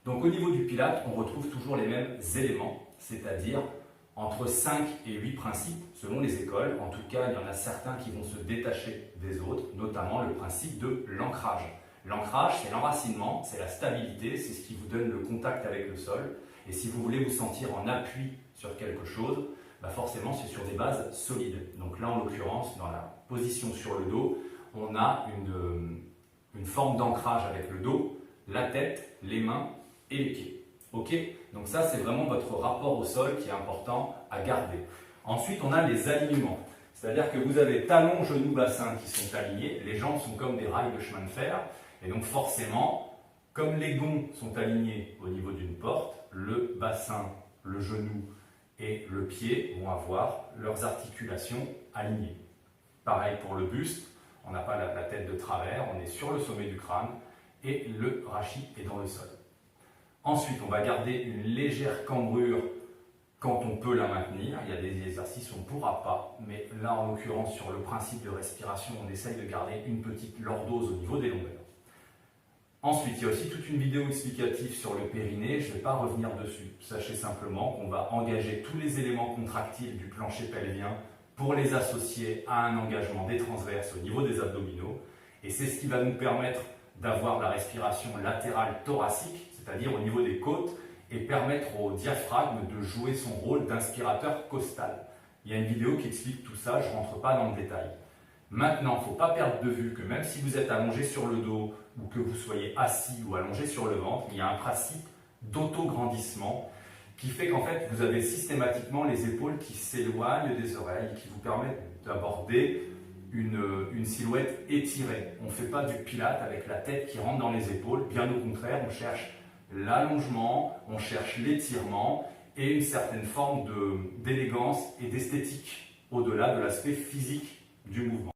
Donc au niveau du Pilate, on retrouve toujours les mêmes éléments, c'est-à-dire entre 5 et 8 principes selon les écoles. En tout cas, il y en a certains qui vont se détacher des autres, notamment le principe de l'ancrage. L'ancrage, c'est l'enracinement, c'est la stabilité, c'est ce qui vous donne le contact avec le sol. Et si vous voulez vous sentir en appui sur quelque chose, forcément c'est sur des bases solides. Donc là, en l'occurrence, dans la position sur le dos, on a une forme d'ancrage avec le dos, la tête, les mains et les pieds. Ok? Donc ça, c'est vraiment votre rapport au sol qui est important à garder. Ensuite, on a les alignements. C'est-à-dire que vous avez talons, genoux, bassin qui sont alignés. Les jambes sont comme des rails de chemin de fer. Et donc forcément, comme les gonds sont alignés au niveau d'une porte, le bassin, le genou et le pied vont avoir leurs articulations alignées. Pareil pour le buste, on n'a pas la tête de travers, on est sur le sommet du crâne et le rachis est dans le sol. Ensuite, on va garder une légère cambrure quand on peut la maintenir. Il y a des exercices où on ne pourra pas, mais là en l'occurrence sur le principe de respiration, on essaye de garder une petite lordose au niveau des longueurs. Ensuite, il y a aussi toute une vidéo explicative sur le périnée, je ne vais pas revenir dessus. Sachez simplement qu'on va engager tous les éléments contractiles du plancher pelvien pour les associer à un engagement des transverses au niveau des abdominaux. Et c'est ce qui va nous permettre d'avoir la respiration latérale thoracique, c'est-à-dire au niveau des côtes, et permettre au diaphragme de jouer son rôle d'inspirateur costal. Il y a une vidéo qui explique tout ça, je ne rentre pas dans le détail. Maintenant, il ne faut pas perdre de vue que même si vous êtes allongé sur le dos ou que vous soyez assis ou allongé sur le ventre, il y a un principe d'autograndissement qui fait qu'en fait, vous avez systématiquement les épaules qui s'éloignent des oreilles et qui vous permettent d'aborder une silhouette étirée. On ne fait pas du Pilate avec la tête qui rentre dans les épaules, bien au contraire, on cherche l'allongement, on cherche l'étirement et une certaine forme d'élégance et d'esthétique au-delà de l'aspect physique du mouvement.